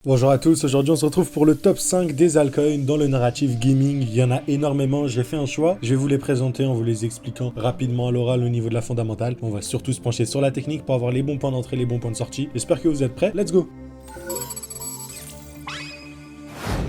Bonjour à tous, aujourd'hui on se retrouve pour le top 5 des altcoins dans le narratif gaming. Il y en a énormément, j'ai fait un choix. Je vais vous les présenter en vous les expliquant rapidement à l'oral au niveau de la fondamentale. On va surtout se pencher sur la technique pour avoir les bons points d'entrée, les bons points de sortie. J'espère que vous êtes prêts, let's go!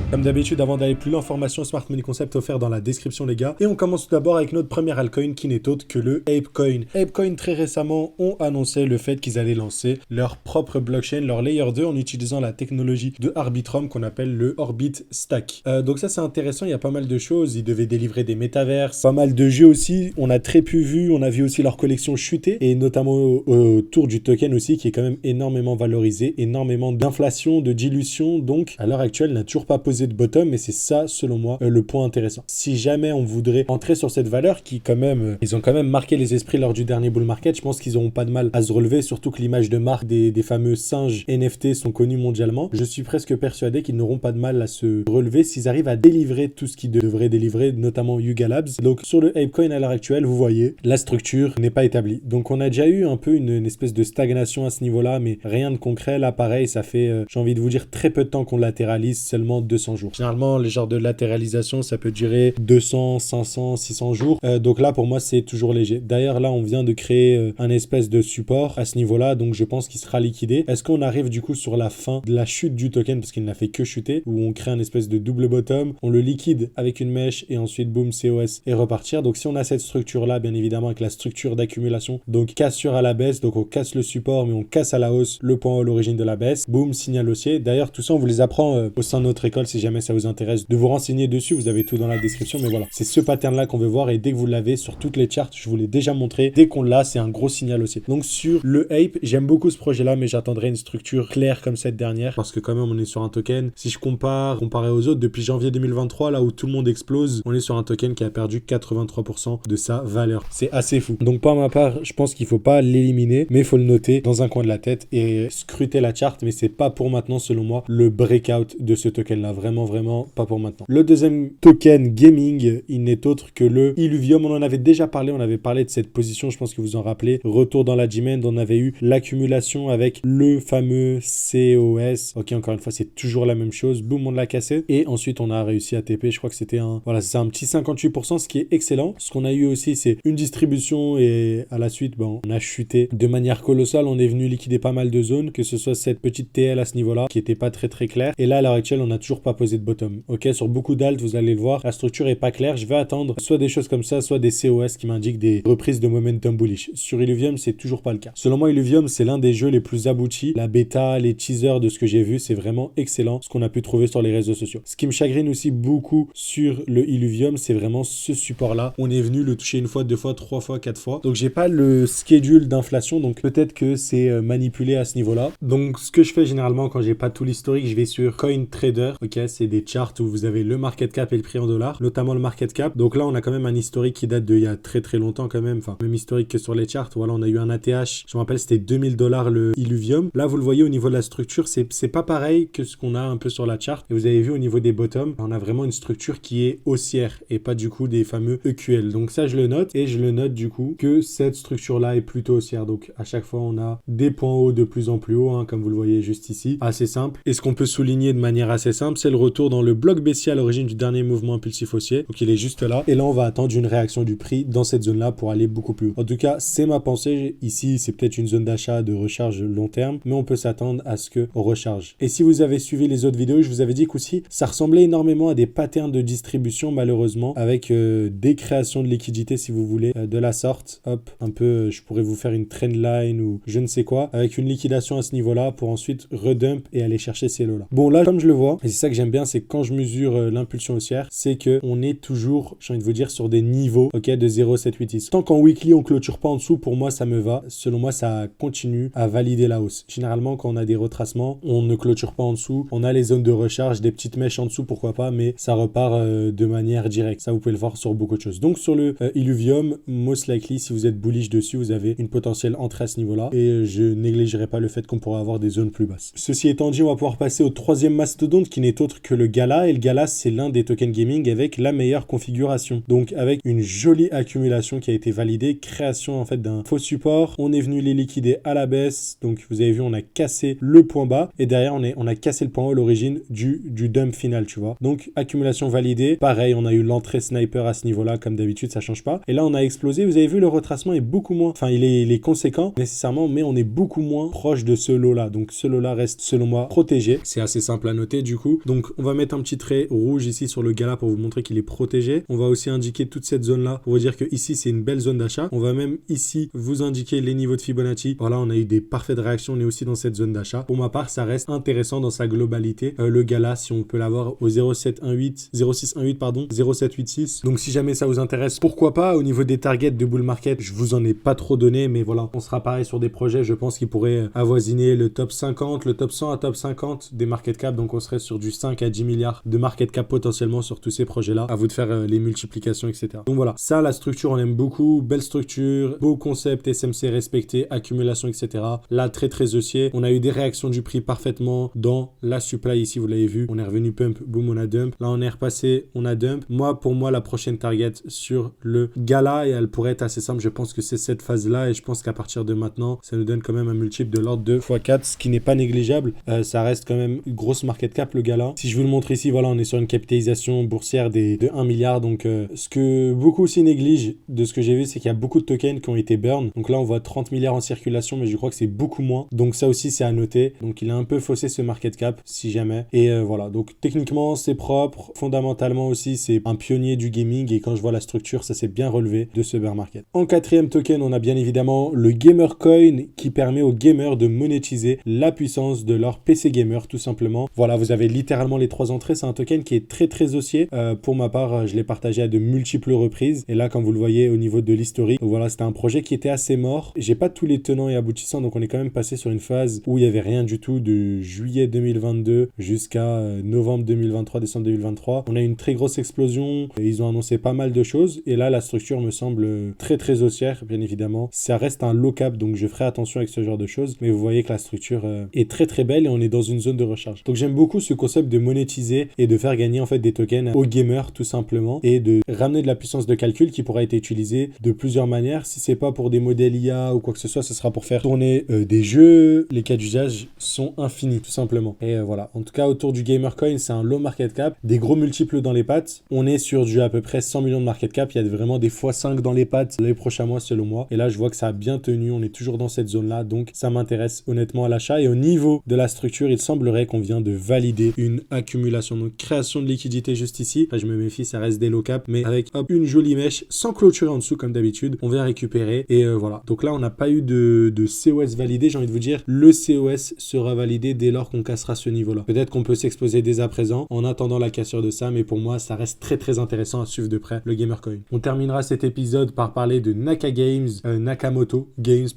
Comme d'habitude, avant d'aller plus loin, formation Smart Money Concept offert dans la description les gars. Et on commence tout d'abord avec notre premier altcoin qui n'est autre que le Apecoin. Apecoin très récemment ont annoncé le fait qu'ils allaient lancer leur propre blockchain, leur layer 2 en utilisant la technologie de Arbitrum qu'on appelle le Orbit Stack. Donc ça c'est intéressant, il y a pas mal de choses. Ils devaient délivrer des métaverses, pas mal de jeux aussi. On a très peu vu, on a vu aussi leur collection chuter et notamment autour du token aussi qui est quand même énormément valorisé, énormément d'inflation, de dilution. Donc à l'heure actuelle n'a toujours pas posé de bottom, mais c'est ça selon moi le point intéressant. Si jamais on voudrait entrer sur cette valeur qui quand même ils ont quand même marqué les esprits lors du dernier bull market, je pense qu'ils n'auront pas de mal à se relever, surtout que l'image de marque des fameux singes NFT sont connus mondialement. Je suis presque persuadé qu'ils n'auront pas de mal à se relever s'ils arrivent à délivrer tout ce qu'ils devraient délivrer, notamment Yuga Labs. Donc sur le Apecoin à l'heure actuelle, vous voyez, la structure n'est pas établie. Donc on a déjà eu un peu une espèce de stagnation à ce niveau-là, mais rien de concret. Là pareil, ça fait, j'ai envie de vous dire, très peu de temps qu'on latéralise, seulement 200 jours. Généralement, les genres de latéralisation, ça peut durer 200, 500, 600 jours. Donc là, pour moi, c'est toujours léger. D'ailleurs, là, on vient de créer un espèce de support à ce niveau-là, donc je pense qu'il sera liquidé. Est-ce qu'on arrive du coup sur la fin de la chute du token, parce qu'il n'a fait que chuter, où on crée un espèce de double bottom, on le liquide avec une mèche et ensuite, boum, COS et repartir. Donc si on a cette structure-là, bien évidemment, avec la structure d'accumulation, donc cassure à la baisse, donc on casse le support, mais on casse à la hausse le point à l'origine de la baisse, boum, signal haussier. D'ailleurs, tout ça, on vous les apprend au sein de notre école si jamais ça vous intéresse de vous renseigner dessus, vous avez tout dans la description, mais voilà, c'est ce pattern là qu'on veut voir et dès que vous l'avez sur toutes les charts, je vous l'ai déjà montré, dès qu'on l'a, c'est un gros signal aussi. Donc sur le Ape, j'aime beaucoup ce projet là, mais j'attendrai une structure claire comme cette dernière, parce que quand même on est sur un token, si je comparé aux autres, depuis janvier 2023, là où tout le monde explose, on est sur un token qui a perdu 83% de sa valeur. C'est assez fou. Donc pour ma part, je pense qu'il faut pas l'éliminer, mais il faut le noter dans un coin de la tête et scruter la chart, mais c'est pas pour maintenant selon moi le breakout de ce token là, vraiment pas pour maintenant. Le deuxième token gaming, il n'est autre que le Illuvium. On en avait déjà parlé, on avait parlé de cette position, je pense que vous en rappelez. Retour dans la demand, on avait eu l'accumulation avec le fameux COS. Ok, encore une fois, c'est toujours la même chose. Boum, on l'a cassé. Et ensuite, on a réussi à TP. Je crois que c'était voilà, c'est un petit 58%, ce qui est excellent. Ce qu'on a eu aussi, c'est une distribution et à la suite, on a chuté de manière colossale. On est venu liquider pas mal de zones, que ce soit cette petite TL à ce niveau-là, qui était pas très claire. Et là, à l'heure actuelle, on n'a toujours pas posé de bottom. Ok, sur beaucoup d'alt, vous allez le voir, la structure est pas claire. Je vais attendre soit des choses comme ça, soit des COS qui m'indiquent des reprises de momentum bullish. Sur Illuvium, c'est toujours pas le cas. Selon moi, Illuvium, c'est l'un des jeux les plus aboutis. La bêta, les teasers de ce que j'ai vu, c'est vraiment excellent ce qu'on a pu trouver sur les réseaux sociaux. Ce qui me chagrine aussi beaucoup sur le Illuvium, c'est vraiment ce support-là. On est venu le toucher une fois, deux fois, trois fois, quatre fois. Donc j'ai pas le schedule d'inflation, donc peut-être que c'est manipulé à ce niveau-là. Donc ce que je fais généralement quand j'ai pas tout l'historique, je vais sur CoinTrader. Ok, c'est des charts où vous avez le market cap et le prix en dollars, notamment le market cap. Donc là, on a quand même un historique qui date d'il y a très longtemps quand même, enfin même historique que sur les charts. Voilà, on a eu un ATH, je me rappelle, c'était $2000 le Illuvium. Là, vous le voyez au niveau de la structure, c'est pas pareil que ce qu'on a un peu sur la chart. Et vous avez vu au niveau des bottoms, on a vraiment une structure qui est haussière et pas du coup des fameux EQL. Donc ça, je le note et je le note du coup que cette structure-là est plutôt haussière. Donc à chaque fois, on a des points hauts de plus en plus hauts, hein, comme vous le voyez juste ici. Assez simple. Et ce qu'on peut souligner de manière assez simple, c'est le retour dans le bloc baissier à l'origine du dernier mouvement impulsif haussier. Donc il est juste là. Et là, on va attendre une réaction du prix dans cette zone-là pour aller beaucoup plus haut. En tout cas, c'est ma pensée. Ici, c'est peut-être une zone d'achat de recharge long terme, mais on peut s'attendre à ce qu'on recharge. Et si vous avez suivi les autres vidéos, je vous avais dit qu'aussi, ça ressemblait énormément à des patterns de distribution, malheureusement, avec des créations de liquidités, si vous voulez, de la sorte. Hop, un peu, je pourrais vous faire une trend line ou je ne sais quoi, avec une liquidation à ce niveau-là pour ensuite redump et aller chercher ces lots-là. Bon, là, comme je le vois, et c'est ça que j'aime bien, c'est quand je mesure l'impulsion haussière, c'est qu'on est toujours, j'ai envie de vous dire, sur des niveaux, ok, de 0,786. Tant qu'en weekly, on clôture pas en dessous, pour moi, ça me va. Selon moi, ça continue à valider la hausse. Généralement, quand on a des retracements, on ne clôture pas en dessous. On a les zones de recharge, des petites mèches en dessous, pourquoi pas, mais ça repart de manière directe. Ça, vous pouvez le voir sur beaucoup de choses. Donc, sur le Illuvium, most likely, si vous êtes bullish dessus, vous avez une potentielle entrée à ce niveau-là. Et je négligerai pas le fait qu'on pourra avoir des zones plus basses. Ceci étant dit, on va pouvoir passer au troisième mastodonte qui n'est autre montre que le Gala, et le Gala c'est l'un des tokens gaming avec la meilleure configuration. Donc avec une jolie accumulation qui a été validée, création en fait d'un faux support, on est venu les liquider à la baisse, donc vous avez vu on a cassé le point bas et derrière on a cassé le point haut, l'origine du dump final, tu vois. Donc accumulation validée, pareil on a eu l'entrée sniper à ce niveau-là comme d'habitude, ça change pas. Et là on a explosé, vous avez vu le retracement est beaucoup moins, enfin il est conséquent nécessairement, mais on est beaucoup moins proche de ce lot là, donc ce lot là reste selon moi protégé. C'est assez simple à noter du coup. Donc on va mettre un petit trait rouge ici sur le Gala pour vous montrer qu'il est protégé. On va aussi indiquer toute cette zone là pour vous dire que ici c'est une belle zone d'achat. On va même ici vous indiquer les niveaux de Fibonacci. Voilà, on a eu des parfaits de réaction, on est aussi dans cette zone d'achat. Pour ma part ça reste intéressant dans sa globalité. Le Gala si on peut l'avoir au 0618 pardon 0786. Donc si jamais ça vous intéresse, pourquoi pas. Au niveau des targets de bull market, je vous en ai pas trop donné, mais voilà, on sera pareil sur des projets, je pense qu'ils pourraient avoisiner le top 50, le top 100 à top 50 des market cap, donc on serait sur du 5 à 10 milliards de market cap potentiellement sur tous ces projets-là. À vous de faire les multiplications, etc. Donc voilà, ça, la structure, on aime beaucoup, belle structure, beau concept, SMC respecté, accumulation, etc. Là, très haussier. On a eu des réactions du prix parfaitement dans la supply ici, vous l'avez vu. On est revenu pump, boom, on a dump. Là, on est repassé, on a dump. Pour moi, la prochaine target sur le Gala, et elle pourrait être assez simple, je pense que c'est cette phase-là, et je pense qu'à partir de maintenant, ça nous donne quand même un multiple de l'ordre de x4, ce qui n'est pas négligeable. Ça reste quand même une grosse market cap, le Gala. Si je vous le montre ici, voilà, on est sur une capitalisation boursière de 1 milliard, donc ce que beaucoup aussi négligent de ce que j'ai vu, c'est qu'il y a beaucoup de tokens qui ont été burn. Donc là, on voit 30 milliards en circulation, mais je crois que c'est beaucoup moins. Donc ça aussi, c'est à noter. Donc il a un peu faussé ce market cap, si jamais. Et voilà, donc techniquement, c'est propre. Fondamentalement aussi, c'est un pionnier du gaming, et quand je vois la structure, ça s'est bien relevé de ce bear market. En quatrième token, on a bien évidemment le Gamer Coin qui permet aux gamers de monétiser la puissance de leur PC gamer, tout simplement. Voilà, vous avez littéralement les trois entrées. C'est un token qui est très haussier. Pour ma part, je l'ai partagé à de multiples reprises. Et là, comme vous le voyez au niveau de l'historique, voilà, c'était un projet qui était assez mort. J'ai pas tous les tenants et aboutissants, donc on est quand même passé sur une phase où il y avait rien du tout de juillet 2022 jusqu'à novembre 2023, décembre 2023. On a eu une très grosse explosion. Ils ont annoncé pas mal de choses. Et là, la structure me semble très haussière, bien évidemment. Ça reste un low cap, donc je ferai attention avec ce genre de choses. Mais vous voyez que la structure est très belle et on est dans une zone de recharge. Donc j'aime beaucoup ce concept de monétiser et de faire gagner en fait des tokens aux gamers tout simplement, et de ramener de la puissance de calcul qui pourra être utilisée de plusieurs manières. Si c'est pas pour des modèles IA ou quoi que ce soit, ce sera pour faire tourner des jeux. Les cas d'usage sont infinis tout simplement. Et voilà. En tout cas, autour du Gamer Coin, c'est un low market cap, des gros multiples dans les pattes. On est sur du à peu près 100 millions de market cap. Il y a vraiment des x5 dans les pattes les prochains mois selon moi. Et là, je vois que ça a bien tenu. On est toujours dans cette zone-là. Donc, ça m'intéresse honnêtement à l'achat. Et au niveau de la structure, il semblerait qu'on vient de valider une accumulation. Donc, création de liquidité juste ici. Là, je me méfie, ça reste des low cap. Mais avec hop, une jolie mèche sans clôturer en dessous comme d'habitude. On vient récupérer. Et voilà. Donc là, on n'a pas eu de COS validé. J'ai envie de vous dire, le COS sera validé dès lors qu'on cassera ce niveau-là. Peut-être qu'on peut s'exposer dès à présent en attendant la cassure de ça. Mais pour moi, ça reste très intéressant à suivre de près le Gamer Coin. On terminera cet épisode par parler de Nakamoto Games,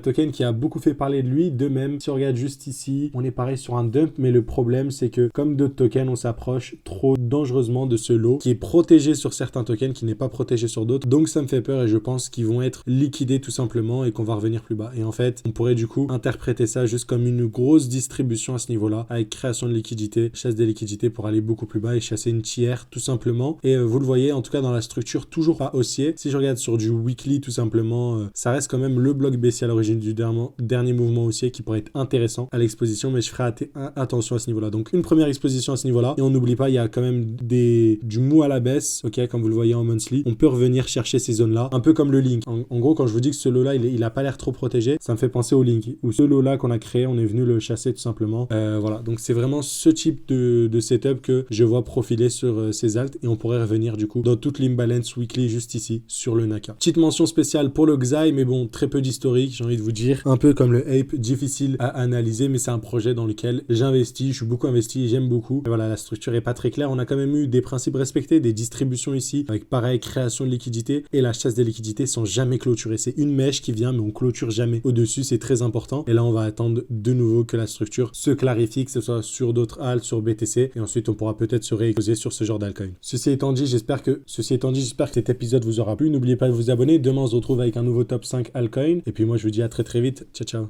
token qui a beaucoup fait parler de lui. De même, si on regarde juste ici, on est pareil sur un dump, mais le problème c'est que comme d'autres tokens, on s'approche trop dangereusement de ce lot qui est protégé sur certains tokens, qui n'est pas protégé sur d'autres. Donc ça me fait peur et je pense qu'ils vont être liquidés tout simplement et qu'on va revenir plus bas. Et en fait, on pourrait du coup interpréter ça juste comme une grosse distribution à ce niveau-là, avec création de liquidités, chasse des liquidités pour aller beaucoup plus bas et chasser une tiers tout simplement. Et vous le voyez, en tout cas dans la structure, toujours pas haussier. Si je regarde sur du weekly tout simplement, ça reste quand même le bloc baissier à l'origine du dernier mouvement haussier qui pourrait être intéressant à l'exposition, mais je ferai attention à ce niveau-là. Donc une première exposition à ce niveau-là, et on n'oublie pas, il y a quand même du mou à la baisse, ok, comme vous le voyez en monthly. On peut revenir chercher ces zones-là, un peu comme le Link. En gros, quand je vous dis que ce lot-là, il a pas l'air trop protégé, ça me fait penser au Link, où ce lot-là qu'on a créé, on est venu le chasser tout simplement. Voilà, donc c'est vraiment ce type de setup que je vois profiler sur ces alts, et on pourrait revenir du coup dans toute l'imbalance weekly juste ici sur le Naka. Petite mention spéciale pour le Xai, mais bon, très peu d'historique, j'ai envie de vous dire. Un peu comme le Ape, difficile à analyser, mais c'est un projet dans lequel j'investis, je suis beaucoup investi, j'aime beaucoup. Et voilà, la structure est pas très claire. On a quand même eu des principes respectés, des distributions ici, avec pareil, création de liquidités, et la chasse des liquidités sans jamais clôturer. C'est une mèche qui vient, mais on clôture jamais au-dessus, c'est très important. Et là, on va attendre de nouveau que la structure se clarifie, que ce soit sur d'autres alts, sur BTC, et ensuite on pourra peut-être se réexposer sur ce genre d'altcoin. Ceci étant dit, j'espère que cet épisode vous aura plu. N'oubliez pas de vous abonner. Demain, on se retrouve avec un nouveau top 5 altcoin. Et puis moi, je vous dis à très vite. Ciao, ciao.